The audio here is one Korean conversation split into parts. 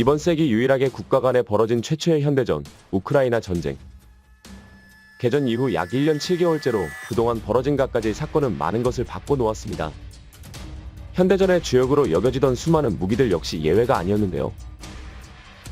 이번 세기 유일하게 국가 간에 벌어진 최초의 현대전, 우크라이나 전쟁. 개전 이후 약 1년 7개월째로 그동안 벌어진 갖가지 사건은 많은 것을 바꿔놓았습니다. 현대전의 주역으로 여겨지던 수많은 무기들 역시 예외가 아니었는데요.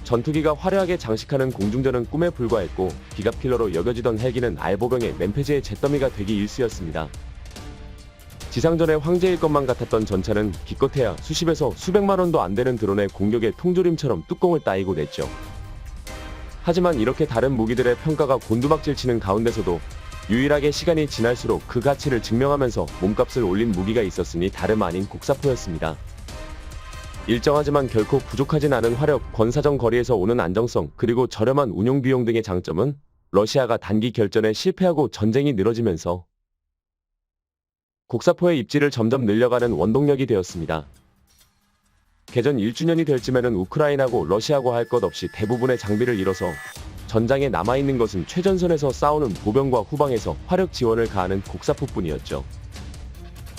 전투기가 화려하게 장식하는 공중전은 꿈에 불과했고, 기갑킬러로 여겨지던 헬기는 알보병의 맨폐지의 잿더미가 되기 일쑤였습니다. 지상전의 황제일 것만 같았던 전차는 기껏해야 수십에서 수백만 원도 안 되는 드론의 공격에 통조림처럼 뚜껑을 따이고 냈죠. 하지만 이렇게 다른 무기들의 평가가 곤두박질 치는 가운데서도 유일하게 시간이 지날수록 그 가치를 증명하면서 몸값을 올린 무기가 있었으니 다름 아닌 곡사포였습니다. 일정하지만 결코 부족하진 않은 화력, 권사정 거리에서 오는 안정성, 그리고 저렴한 운용 비용 등의 장점은 러시아가 단기 결전에 실패하고 전쟁이 늘어지면서 곡사포의 입지를 점점 늘려가는 원동력이 되었습니다. 개전 1주년이 될 쯤에는 우크라이나고 러시아고 할 것 없이 대부분의 장비를 잃어서 전장에 남아있는 것은 최전선에서 싸우는 보병과 후방에서 화력 지원을 가하는 곡사포뿐이었죠.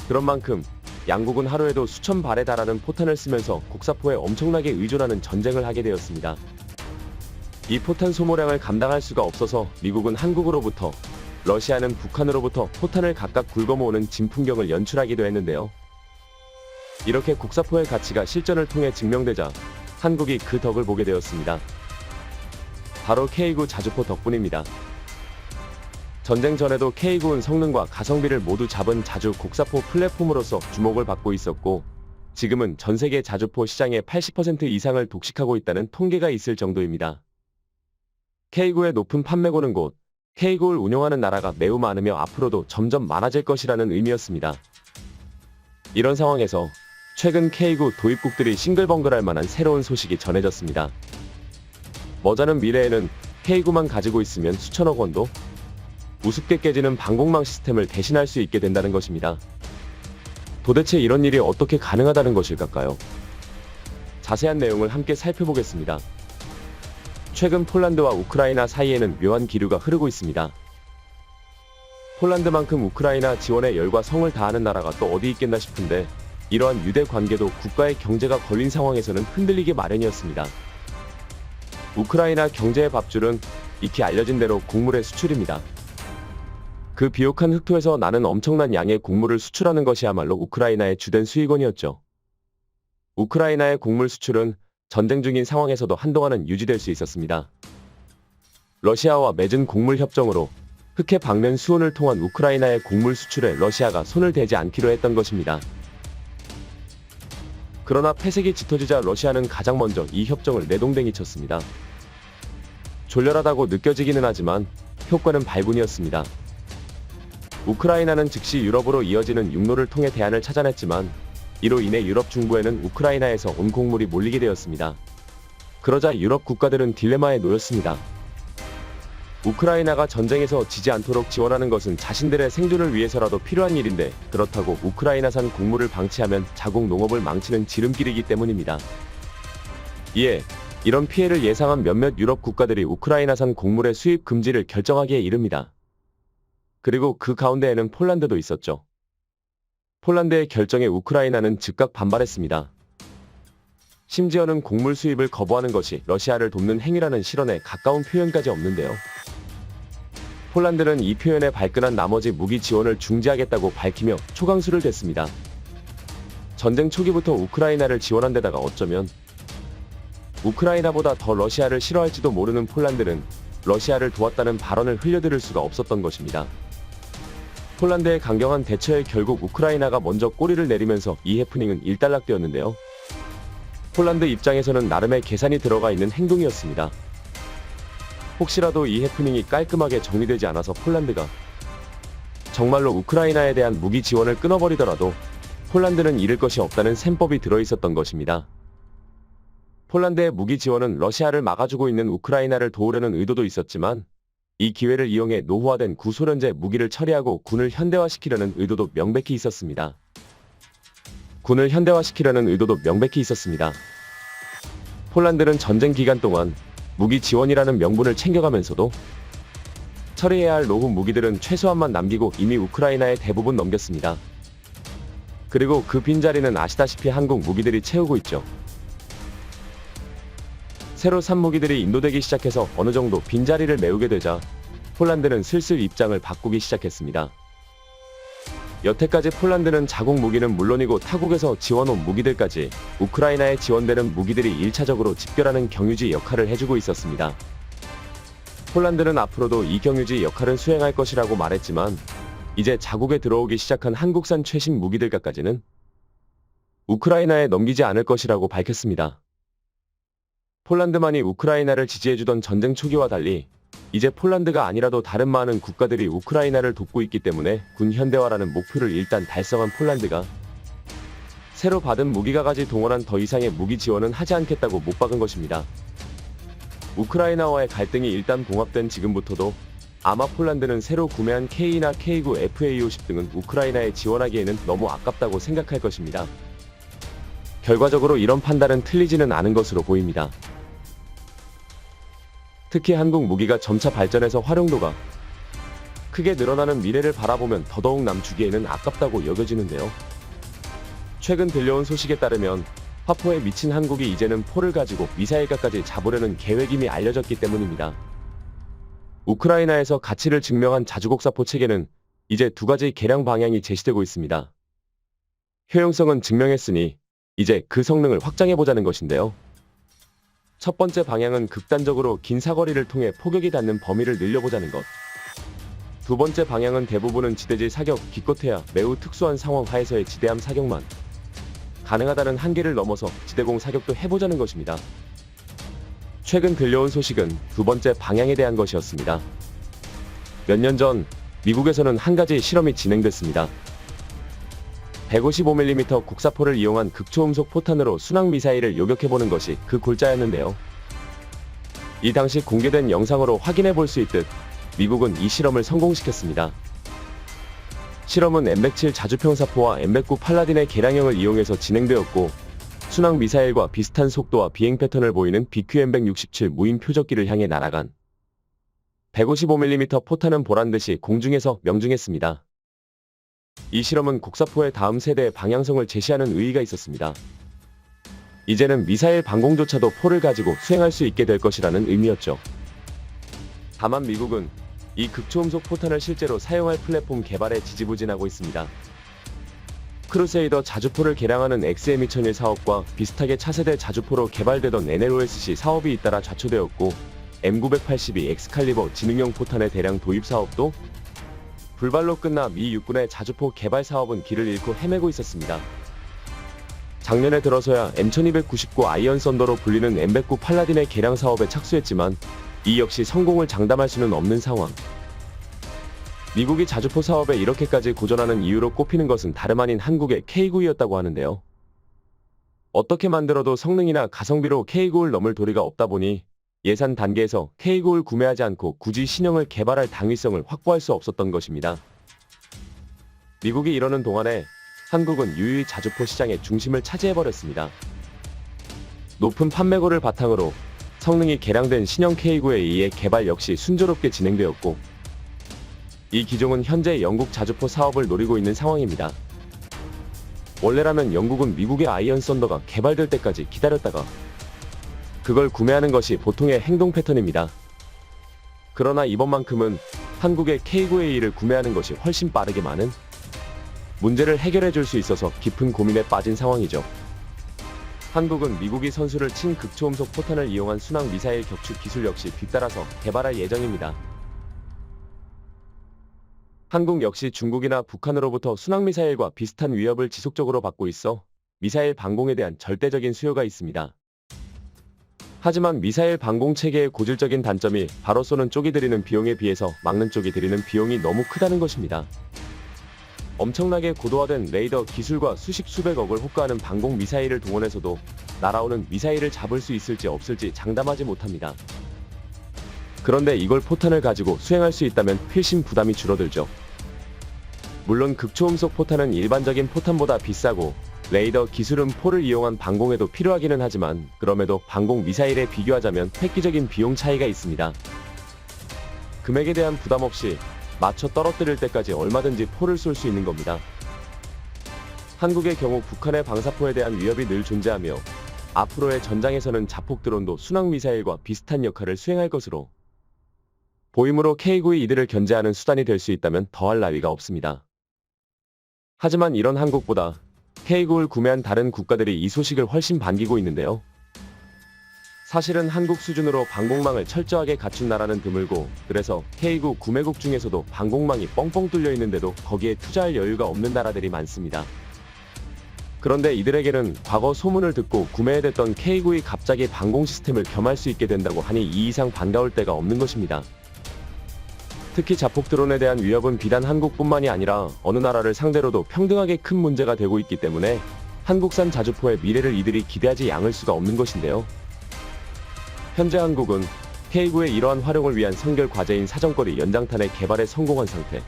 그런 만큼 양국은 하루에도 수천 발에 달하는 포탄을 쓰면서 곡사포에 엄청나게 의존하는 전쟁을 하게 되었습니다. 이 포탄 소모량을 감당할 수가 없어서 미국은 한국으로부터, 러시아는 북한으로부터 포탄을 각각 굴거모으는 진풍경을 연출하기도 했는데요. 이렇게 곡사포의 가치가 실전을 통해 증명되자 한국이 그 덕을 보게 되었습니다. 바로 K9 자주포 덕분입니다. 전쟁 전에도 K9은 성능과 가성비를 모두 잡은 자주 곡사포 플랫폼으로서 주목을 받고 있었고, 지금은 전세계 자주포 시장의 80% 이상을 독식하고 있다는 통계가 있을 정도입니다. K9의 높은 판매고는 곧 K9를 운용하는 나라가 매우 많으며 앞으로도 점점 많아질 것이라는 의미였습니다. 이런 상황에서 최근 K9 도입국들이 싱글벙글할 만한 새로운 소식이 전해졌습니다. 머지않은 미래에는 K9만 가지고 있으면 수천억 원도 우습게 깨지는 방공망 시스템을 대신할 수 있게 된다는 것입니다. 도대체 이런 일이 어떻게 가능하다는 것일까요? 자세한 내용을 함께 살펴보겠습니다. 최근 폴란드와 우크라이나 사이에는 묘한 기류가 흐르고 있습니다. 폴란드만큼 우크라이나 지원에 열과 성을 다하는 나라가 또 어디 있겠나 싶은데, 이러한 유대 관계도 국가의 경제가 걸린 상황에서는 흔들리기 마련이었습니다. 우크라이나 경제의 밥줄은 익히 알려진 대로 곡물의 수출입니다. 그 비옥한 흑토에서 나는 엄청난 양의 곡물을 수출하는 것이야말로 우크라이나의 주된 수익원이었죠. 우크라이나의 곡물 수출은 전쟁 중인 상황에서도 한동안은 유지될 수 있었습니다. 러시아와 맺은 곡물 협정으로 흑해 방면 수온을 통한 우크라이나의 곡물 수출에 러시아가 손을 대지 않기로 했던 것입니다. 그러나 폐색이 짙어지자 러시아는 가장 먼저 이 협정을 내동댕이 쳤습니다. 졸렬하다고 느껴지기는 하지만 효과는 발군이었습니다. 우크라이나는 즉시 유럽으로 이어지는 육로를 통해 대안을 찾아냈지만, 이로 인해 유럽 중부에는 우크라이나에서 온 곡물이 몰리게 되었습니다. 그러자 유럽 국가들은 딜레마에 놓였습니다. 우크라이나가 전쟁에서 지지 않도록 지원하는 것은 자신들의 생존을 위해서라도 필요한 일인데, 그렇다고 우크라이나산 곡물을 방치하면 자국 농업을 망치는 지름길이기 때문입니다. 이에 이런 피해를 예상한 몇몇 유럽 국가들이 우크라이나산 곡물의 수입 금지를 결정하기에 이릅니다. 그리고 그 가운데에는 폴란드도 있었죠. 폴란드의 결정에 우크라이나는 즉각 반발했습니다. 심지어는 곡물 수입을 거부하는 것이 러시아를 돕는 행위라는 실언에 가까운 표현까지 없는데요. 폴란드는 이 표현에 발끈한 나머지 무기 지원을 중지하겠다고 밝히며 초강수를 댔습니다. 전쟁 초기부터 우크라이나를 지원한 데다가 어쩌면 우크라이나보다 더 러시아를 싫어할지도 모르는 폴란드는 러시아를 도왔다는 발언을 흘려들을 수가 없었던 것입니다. 폴란드의 강경한 대처에 결국 우크라이나가 먼저 꼬리를 내리면서 이 해프닝은 일단락되었는데요. 폴란드 입장에서는 나름의 계산이 들어가 있는 행동이었습니다. 혹시라도 이 해프닝이 깔끔하게 정리되지 않아서 폴란드가 정말로 우크라이나에 대한 무기 지원을 끊어버리더라도 폴란드는 잃을 것이 없다는 셈법이 들어있었던 것입니다. 폴란드의 무기 지원은 러시아를 막아주고 있는 우크라이나를 도우려는 의도도 있었지만, 이 기회를 이용해 노후화된 구소련제 무기를 처리하고 군을 현대화시키려는 의도도 명백히 있었습니다. 폴란드는 전쟁 기간 동안 무기 지원이라는 명분을 챙겨가면서도 처리해야 할 노후 무기들은 최소한만 남기고 이미 우크라이나에 대부분 넘겼습니다. 그리고 그 빈자리는 아시다시피 한국 무기들이 채우고 있죠. 새로 산 무기들이 인도되기 시작해서 어느 정도 빈자리를 메우게 되자 폴란드는 슬슬 입장을 바꾸기 시작했습니다. 여태까지 폴란드는 자국 무기는 물론이고 타국에서 지원온 무기들까지 우크라이나에 지원되는 무기들이 1차적으로 집결하는 경유지 역할을 해주고 있었습니다. 폴란드는 앞으로도 이 경유지 역할을 수행할 것이라고 말했지만 이제 자국에 들어오기 시작한 한국산 최신 무기들까지는 우크라이나에 넘기지 않을 것이라고 밝혔습니다. 폴란드만이 우크라이나를 지지해주던 전쟁 초기와 달리 이제 폴란드가 아니라도 다른 많은 국가들이 우크라이나를 돕고 있기 때문에 군 현대화라는 목표를 일단 달성한 폴란드가 새로 받은 무기가까지 동원한 더 이상의 무기 지원은 하지 않겠다고 못 박은 것입니다. 우크라이나와의 갈등이 일단 봉합된 지금부터도 아마 폴란드는 새로 구매한 K나 K9 FA50 등은 우크라이나에 지원하기에는 너무 아깝다고 생각할 것입니다. 결과적으로 이런 판단은 틀리지는 않은 것으로 보입니다. 특히 한국 무기가 점차 발전해서 활용도가 크게 늘어나는 미래를 바라보면 더더욱 남주기에는 아깝다고 여겨지는데요. 최근 들려온 소식에 따르면 화포에 미친 한국이 이제는 포를 가지고 미사일까지 잡으려는 계획임이 알려졌기 때문입니다. 우크라이나에서 가치를 증명한 자주곡사포 체계는 이제 두 가지 개량 방향이 제시되고 있습니다. 효용성은 증명했으니 이제 그 성능을 확장해보자는 것인데요. 첫 번째 방향은 극단적으로 긴 사거리를 통해 포격이 닿는 범위를 늘려보자는 것. 두 번째 방향은 대부분은 지대지 사격, 기껏해야 매우 특수한 상황 하에서의 지대함 사격만 가능하다는 한계를 넘어서 지대공 사격도 해보자는 것입니다. 최근 들려온 소식은 두 번째 방향에 대한 것이었습니다. 몇 년 전 미국에서는 한 가지 실험이 진행됐습니다. 155mm 곡사포를 이용한 극초음속 포탄으로 순항미사일을 요격해보는 것이 그 골자였는데요. 이 당시 공개된 영상으로 확인해볼 수 있듯 미국은 이 실험을 성공시켰습니다. 실험은 M107 자주평사포와 M109 팔라딘의 개량형을 이용해서 진행되었고 순항미사일과 비슷한 속도와 비행 패턴을 보이는 BQM-167 무인 표적기를 향해 날아간 155mm 포탄은 보란듯이 공중에서 명중했습니다. 이 실험은 곡사포의 다음 세대의 방향성을 제시하는 의의가 있었습니다. 이제는 미사일 방공조차도 포를 가지고 수행할 수 있게 될 것이라는 의미였죠. 다만 미국은 이 극초음속 포탄을 실제로 사용할 플랫폼 개발에 지지부진하고 있습니다. 크루세이더 자주포를 개량하는 XM2001 사업과 비슷하게 차세대 자주포로 개발되던 NLOSC 사업이 잇따라 좌초되었고 M982 엑스칼리버 지능형 포탄의 대량 도입 사업도 불발로 끝나 미 육군의 자주포 개발 사업은 길을 잃고 헤매고 있었습니다. 작년에 들어서야 M1299 아이언 썬더로 불리는 M109 팔라딘의 개량 사업에 착수했지만 이 역시 성공을 장담할 수는 없는 상황. 미국이 자주포 사업에 이렇게까지 고전하는 이유로 꼽히는 것은 다름 아닌 한국의 K9였다고 하는데요. 어떻게 만들어도 성능이나 가성비로 K9를 넘을 도리가 없다 보니 예산 단계에서 K9를 구매하지 않고 굳이 신형을 개발할 당위성을 확보할 수 없었던 것입니다. 미국이 이러는 동안에 한국은 유유히 자주포 시장의 중심을 차지해버렸습니다. 높은 판매고를 바탕으로 성능이 개량된 신형 K9에 의해 개발 역시 순조롭게 진행되었고 이 기종은 현재 영국 자주포 사업을 노리고 있는 상황입니다. 원래라면 영국은 미국의 아이언 썬더가 개발될 때까지 기다렸다가 그걸 구매하는 것이 보통의 행동 패턴입니다. 그러나 이번만큼은 한국의 K9A1을 구매하는 것이 훨씬 빠르게 많은 문제를 해결해 줄 수 있어서 깊은 고민에 빠진 상황이죠. 한국은 미국이 선수를 친 극초음속 포탄을 이용한 순항 미사일 격추 기술 역시 뒤따라서 개발할 예정입니다. 한국 역시 중국이나 북한으로부터 순항미사일과 비슷한 위협을 지속적으로 받고 있어 미사일 방공에 대한 절대적인 수요가 있습니다. 하지만 미사일 방공 체계의 고질적인 단점이 바로 쏘는 쪽이 들이는 비용에 비해서 막는 쪽이 들이는 비용이 너무 크다는 것입니다. 엄청나게 고도화된 레이더 기술과 수십 수백억을 호가하는 방공 미사일을 동원해서도 날아오는 미사일을 잡을 수 있을지 없을지 장담하지 못합니다. 그런데 이걸 포탄을 가지고 수행할 수 있다면 훨씬 부담이 줄어들죠. 물론 극초음속 포탄은 일반적인 포탄보다 비싸고 레이더 기술은 포를 이용한 방공에도 필요하기는 하지만 그럼에도 방공 미사일에 비교하자면 획기적인 비용 차이가 있습니다. 금액에 대한 부담 없이 맞춰 떨어뜨릴 때까지 얼마든지 포를 쏠 수 있는 겁니다. 한국의 경우 북한의 방사포에 대한 위협이 늘 존재하며 앞으로의 전장에서는 자폭 드론도 순항 미사일과 비슷한 역할을 수행할 것으로 보이므로 K9이 이들을 견제하는 수단이 될 수 있다면 더할 나위가 없습니다. 하지만 이런 한국보다 K9를 구매한 다른 국가들이 이 소식을 훨씬 반기고 있는데요. 사실은 한국 수준으로 방공망을 철저하게 갖춘 나라는 드물고, 그래서 K9 구매국 중에서도 방공망이 뻥뻥 뚫려 있는데도 거기에 투자할 여유가 없는 나라들이 많습니다. 그런데 이들에게는 과거 소문을 듣고 구매해댔던 K9이 갑자기 방공 시스템을 겸할 수 있게 된다고 하니 이 이상 반가울 때가 없는 것입니다. 특히 자폭 드론에 대한 위협은 비단 한국뿐만이 아니라 어느 나라를 상대로도 평등하게 큰 문제가 되고 있기 때문에 한국산 자주포의 미래를 이들이 기대하지 않을 수가 없는 것인데요. 현재 한국은 K9의 이러한 활용을 위한 선결 과제인 사정거리 연장탄의 개발에 성공한 상태.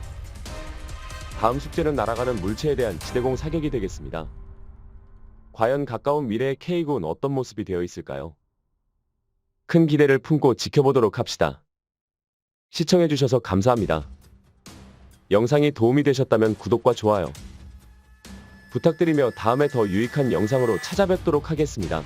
다음 숙제는 날아가는 물체에 대한 지대공 사격이 되겠습니다. 과연 가까운 미래의 K9는 어떤 모습이 되어 있을까요? 큰 기대를 품고 지켜보도록 합시다. 시청해주셔서 감사합니다. 영상이 도움이 되셨다면 구독과 좋아요 부탁드리며 다음에 더 유익한 영상으로 찾아뵙도록 하겠습니다.